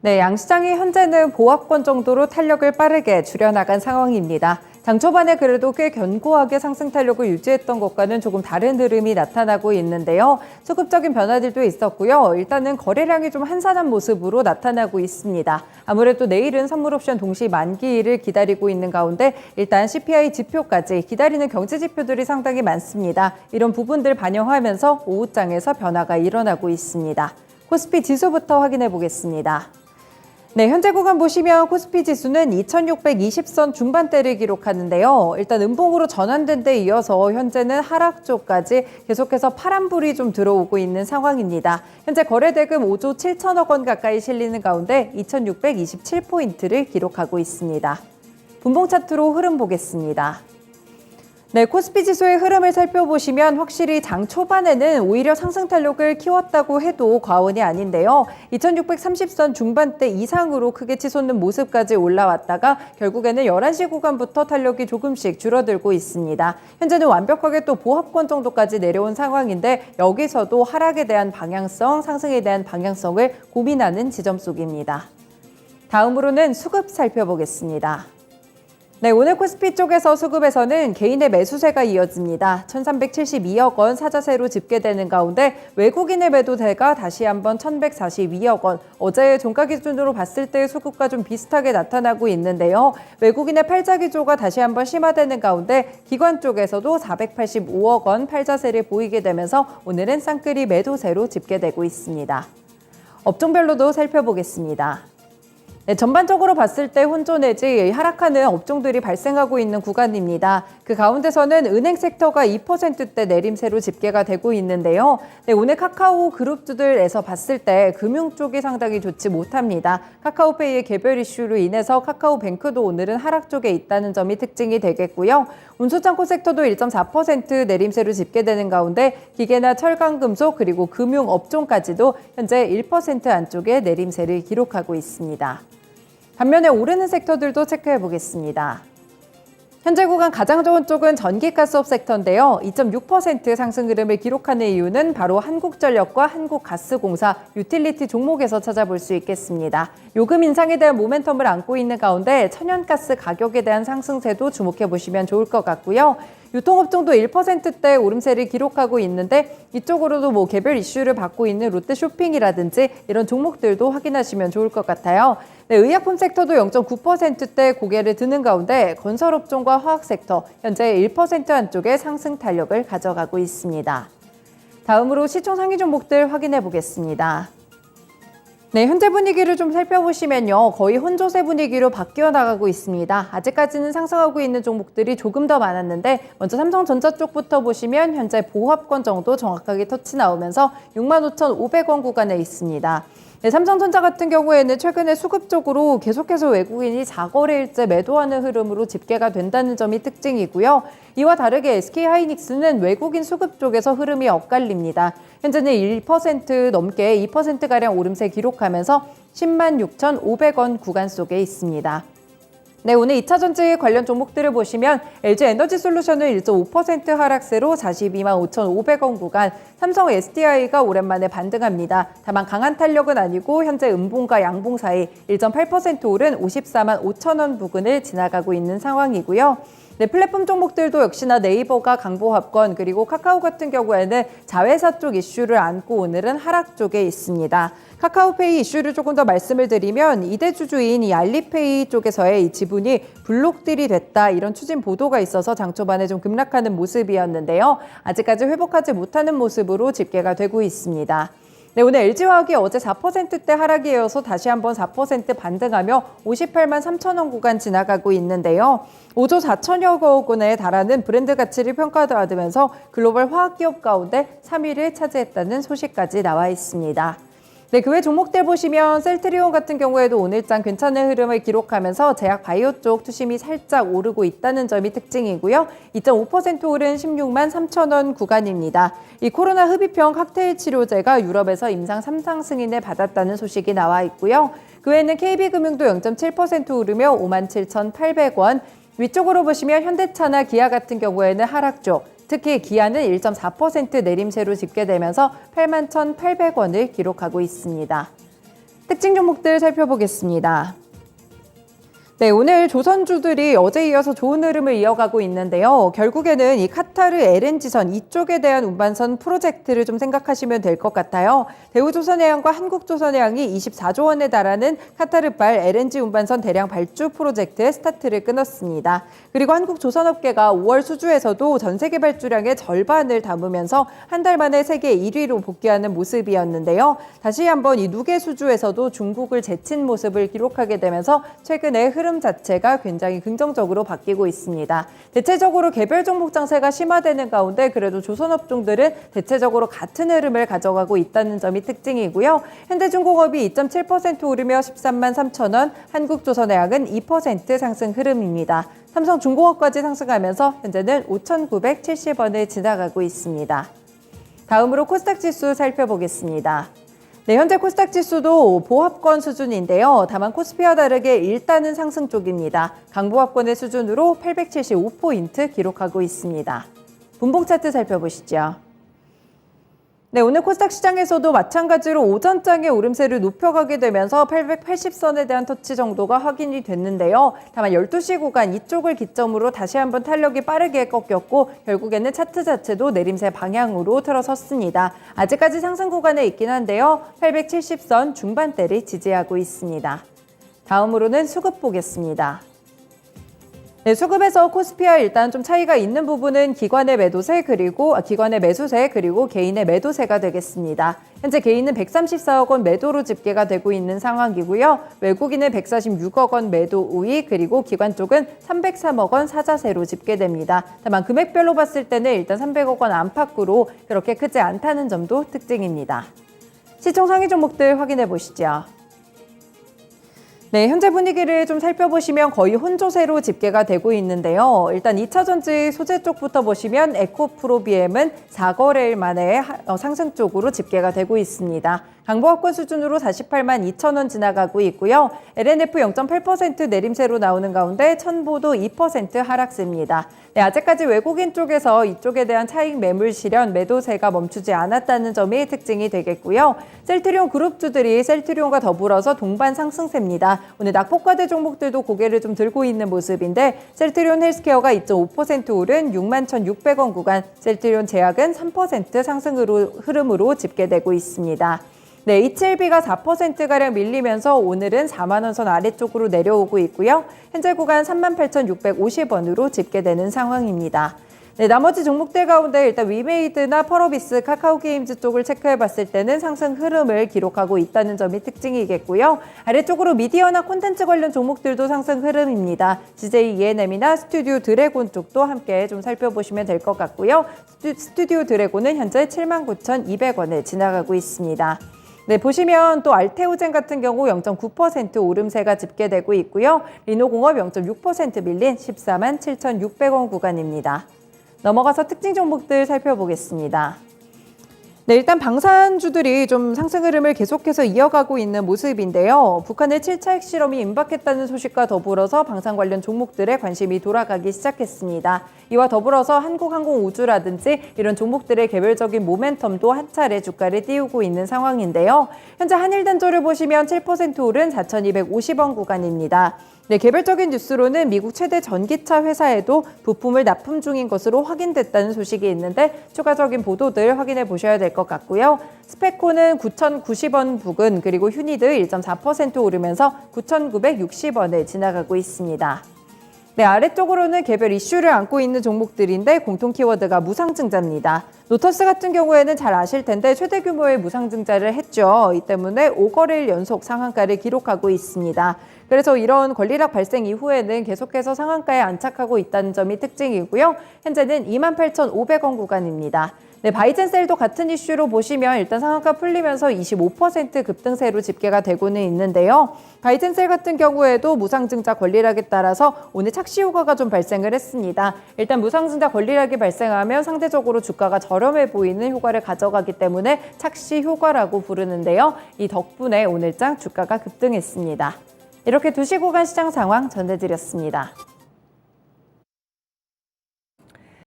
네, 양시장이 현재는 보합권 정도로 탄력을 빠르게 줄여나간 상황입니다. 장 초반에 그래도 꽤 견고하게 상승 탄력을 유지했던 것과는 조금 다른 흐름이 나타나고 있는데요. 수급적인 변화들도 있었고요. 일단은 거래량이 좀 한산한 모습으로 나타나고 있습니다. 아무래도 내일은 선물 옵션 동시 만기일을 기다리고 있는 가운데 일단 CPI 지표까지 기다리는 경제 지표들이 상당히 많습니다. 이런 부분들 반영하면서 오후장에서 변화가 일어나고 있습니다. 코스피 지수부터 확인해 보겠습니다. 네, 현재 구간 보시면 코스피 지수는 2620선 중반대를 기록하는데요. 일단 음봉으로 전환된 데 이어서 현재는 하락 쪽까지 계속해서 파란불이 좀 들어오고 있는 상황입니다. 현재 거래대금 5조 7천억 원 가까이 실리는 가운데 2627포인트를 기록하고 있습니다. 분봉 차트로 흐름 보겠습니다. 네, 코스피 지수의 흐름을 살펴보시면 확실히 장 초반에는 오히려 상승 탄력을 키웠다고 해도 과언이 아닌데요. 2630선 중반대 이상으로 크게 치솟는 모습까지 올라왔다가 결국에는 11시 구간부터 탄력이 조금씩 줄어들고 있습니다. 현재는 완벽하게 또 보합권 정도까지 내려온 상황인데 여기서도 하락에 대한 방향성, 상승에 대한 방향성을 고민하는 지점 속입니다. 다음으로는 수급 살펴보겠습니다. 네, 오늘 코스피 쪽에서 수급에서는 개인의 매수세가 이어집니다. 1,372억 원 사자세로 집계되는 가운데 외국인의 매도세가 다시 한번 1,142억 원, 어제의 종가 기준으로 봤을 때의 수급과 좀 비슷하게 나타나고 있는데요. 외국인의 팔자 기조가 다시 한번 심화되는 가운데 기관 쪽에서도 485억 원 팔자세를 보이게 되면서 오늘은 쌍끌이 매도세로 집계되고 있습니다. 업종별로도 살펴보겠습니다. 네, 전반적으로 봤을 때 혼조 내지 하락하는 업종들이 발생하고 있는 구간입니다. 그 가운데서는 은행 섹터가 2%대 내림세로 집계가 되고 있는데요. 네, 오늘 카카오 그룹주들에서 봤을 때 금융 쪽이 상당히 좋지 못합니다. 카카오페이의 개별 이슈로 인해서 카카오뱅크도 오늘은 하락 쪽에 있다는 점이 특징이 되겠고요. 운수창고 섹터도 1.4% 내림세로 집계되는 가운데 기계나 철강금속 그리고 금융 업종까지도 현재 1% 안쪽에 내림세를 기록하고 있습니다. 반면에 오르는 섹터들도 체크해 보겠습니다. 현재 구간 가장 좋은 쪽은 전기가스업 섹터인데요. 2.6% 상승 흐름을 기록하는 이유는 바로 한국전력과 한국가스공사, 유틸리티 종목에서 찾아볼 수 있겠습니다. 요금 인상에 대한 모멘텀을 안고 있는 가운데 천연가스 가격에 대한 상승세도 주목해 보시면 좋을 것 같고요. 유통업종도 1%대 오름세를 기록하고 있는데 이쪽으로도 개별 이슈를 받고 있는 롯데쇼핑이라든지 이런 종목들도 확인하시면 좋을 것 같아요. 네, 의약품 섹터도 0.9%대 고개를 드는 가운데 건설업종과 화학섹터 현재 1% 안쪽에 상승 탄력을 가져가고 있습니다. 다음으로 시총 상위 종목들 확인해 보겠습니다. 네, 현재 분위기를 좀 살펴보시면요. 거의 혼조세 분위기로 바뀌어 나가고 있습니다. 아직까지는 상승하고 있는 종목들이 조금 더 많았는데 먼저 삼성전자 쪽부터 보시면 현재 보합권 정도 정확하게 터치 나오면서 65,500원 구간에 있습니다. 네, 삼성전자 같은 경우에는 최근에 수급적으로 계속해서 외국인이 자거래일제 매도하는 흐름으로 집계가 된다는 점이 특징이고요. 이와 다르게 SK하이닉스는 외국인 수급 쪽에서 흐름이 엇갈립니다. 현재는 1% 넘게 2%가량 오름세 기록하면서 106,500원 구간 속에 있습니다. 네, 오늘 2차전지 관련 종목들을 보시면 LG에너지솔루션은 1.5% 하락세로 425,500원 구간, 삼성 SDI가 오랜만에 반등합니다. 다만 강한 탄력은 아니고 현재 음봉과 양봉 사이 1.8% 오른 545,000원 부근을 지나가고 있는 상황이고요. 네, 플랫폼 종목들도 역시나 네이버가 강보합권 그리고 카카오 같은 경우에는 자회사 쪽 이슈를 안고 오늘은 하락 쪽에 있습니다. 카카오페이 이슈를 조금 더 말씀을 드리면 이대주주인 이 알리페이 쪽에서의 이 지분이 블록딜이 됐다 이런 추진 보도가 있어서 장 초반에 좀 급락하는 모습이었는데요. 아직까지 회복하지 못하는 모습으로 집계가 되고 있습니다. 네, 오늘 LG화학이 어제 4%대 하락이 이어서 다시 한번 4% 반등하며 58만 3천원 구간 지나가고 있는데요. 5조 4천여 원에 달하는 브랜드 가치를 평가받으면서 글로벌 화학기업 가운데 3위를 차지했다는 소식까지 나와 있습니다. 네, 그 외 종목들 보시면 셀트리온 같은 경우에도 오늘장 괜찮은 흐름을 기록하면서 제약 바이오 쪽 투심이 살짝 오르고 있다는 점이 특징이고요. 2.5% 오른 16만 3천원 구간입니다. 이 코로나 흡입형 칵테일 치료제가 유럽에서 임상 3상 승인을 받았다는 소식이 나와 있고요. 그 외에는 KB금융도 0.7% 오르며 57,800원, 위쪽으로 보시면 현대차나 기아 같은 경우에는 하락 쪽, 특히 기아는 1.4% 내림세로 집계되면서 81,800원을 기록하고 있습니다. 특징 종목들 살펴보겠습니다. 네, 오늘 조선주들이 어제 이어서 좋은 흐름을 이어가고 있는데요. 결국에는 이 카타르 LNG선 이쪽에 대한 운반선 프로젝트를 좀 생각하시면 될 것 같아요. 대우조선해양과 한국조선해양이 24조 원에 달하는 카타르발 LNG 운반선 대량 발주 프로젝트의 스타트를 끊었습니다. 그리고 한국조선업계가 5월 수주에서도 전 세계 발주량의 절반을 담으면서 한 달 만에 세계 1위로 복귀하는 모습이었는데요. 다시 한번 이 누계 수주에서도 중국을 제친 모습을 기록하게 되면서 최근에 흐름 자체가 굉장히 긍정적으로 바뀌고 있습니다. 대체적으로 개별 종목 장세가 심화되는 가운데 그래도 조선업종들은 대체적으로 같은 흐름을 가져가고 있다는 점이 특징이고요. 현대중공업이 2.7% 오르며 13만 3천 원, 한국조선해양은 2% 상승 흐름입니다. 삼성중공업까지 상승하면서 현재는 5,970원을 지나가고 있습니다. 다음으로 코스닥 지수 살펴보겠습니다. 네, 현재 코스닥 지수도 보합권 수준인데요. 다만 코스피와 다르게 일단은 상승 쪽입니다. 강보합권의 수준으로 875포인트 기록하고 있습니다. 분봉 차트 살펴보시죠. 네, 오늘 코스닥 시장에서도 마찬가지로 오전장의 오름세를 높여가게 되면서 880선에 대한 터치 정도가 확인이 됐는데요. 다만 12시 구간 이쪽을 기점으로 다시 한번 탄력이 빠르게 꺾였고 결국에는 차트 자체도 내림세 방향으로 틀어섰습니다. 아직까지 상승 구간에 있긴 한데요. 870선 중반대를 지지하고 있습니다. 다음으로는 수급 보겠습니다. 네, 수급에서 코스피와 일단 좀 차이가 있는 부분은 기관의 매도세 기관의 매수세 그리고 개인의 매도세가 되겠습니다. 현재 개인은 134억 원 매도로 집계가 되고 있는 상황이고요. 외국인은 146억 원 매도 우위 그리고 기관 쪽은 303억 원 사자세로 집계됩니다. 다만 금액별로 봤을 때는 일단 300억 원 안팎으로 그렇게 크지 않다는 점도 특징입니다. 시총 상위 종목들 확인해 보시죠. 네, 현재 분위기를 좀 살펴보시면 거의 혼조세로 집계가 되고 있는데요. 일단 2차전지 소재 쪽부터 보시면 에코프로비엠은 4거래일 만에 상승 쪽으로 집계가 되고 있습니다. 강보합권 수준으로 48만 2천 원 지나가고 있고요. LNF 0.8% 내림세로 나오는 가운데 천보도 2% 하락세입니다. 네, 아직까지 외국인 쪽에서 이쪽에 대한 차익 매물 실현 매도세가 멈추지 않았다는 점이 특징이 되겠고요. 셀트리온 그룹주들이 셀트리온과 더불어서 동반 상승세입니다. 오늘 낙폭과대 종목들도 고개를 좀 들고 있는 모습인데 셀트리온 헬스케어가 2.5% 오른 61,600원 구간, 셀트리온 제약은 3% 상승으로 흐름으로 집계되고 있습니다. 네, HLB가 4%가량 밀리면서 오늘은 4만 원 선 아래쪽으로 내려오고 있고요. 현재 구간 38,650원으로 집계되는 상황입니다. 네, 나머지 종목들 가운데 일단 위메이드나 펄어비스, 카카오게임즈 쪽을 체크해 봤을 때는 상승 흐름을 기록하고 있다는 점이 특징이겠고요. 아래쪽으로 미디어나 콘텐츠 관련 종목들도 상승 흐름입니다. CJ ENM이나 스튜디오 드래곤 쪽도 함께 좀 살펴보시면 될 것 같고요. 스튜디오 드래곤은 현재 79,200원을 지나가고 있습니다. 네, 보시면 또 알테오젠 같은 경우 0.9% 오름세가 집계되고 있고요. 리노공업 0.6% 밀린 14만 7,600원 구간입니다. 넘어가서 특징 종목들 살펴보겠습니다. 네, 일단 방산주들이 좀 상승 흐름을 계속해서 이어가고 있는 모습인데요. 북한의 7차 핵실험이 임박했다는 소식과 더불어서 방산 관련 종목들에 관심이 돌아가기 시작했습니다. 이와 더불어서 한국항공우주라든지 이런 종목들의 개별적인 모멘텀도 한 차례 주가를 띄우고 있는 상황인데요. 현재 한일단조를 보시면 7% 오른 4,250원 구간입니다. 네, 개별적인 뉴스로는 미국 최대 전기차 회사에도 부품을 납품 중인 것으로 확인됐다는 소식이 있는데 추가적인 보도들 확인해 보셔야 될 것 같고요. 스페코는 9,090원 부근 그리고 휴니드 1.4% 오르면서 9,960원을 지나가고 있습니다. 네, 아래쪽으로는 개별 이슈를 안고 있는 종목들인데 공통 키워드가 무상증자입니다. 노터스 같은 경우에는 잘 아실 텐데 최대 규모의 무상증자를 했죠. 이 때문에 5거래일 연속 상한가를 기록하고 있습니다. 그래서 이런 권리락 발생 이후에는 계속해서 상한가에 안착하고 있다는 점이 특징이고요. 현재는 28,500원 구간입니다. 네, 바이젠셀도 같은 이슈로 보시면 일단 상한가 풀리면서 25% 급등세로 집계가 되고는 있는데요. 바이젠셀 같은 경우에도 무상증자 권리락에 따라서 오늘 착시 효과가 좀 발생을 했습니다. 일단 무상증자 권리락이 발생하면 상대적으로 주가가 저렴해 보이는 효과를 가져가기 때문에 착시 효과라고 부르는데요. 이 덕분에 오늘장 주가가 급등했습니다. 이렇게 2시 구간 시장 상황 전해드렸습니다.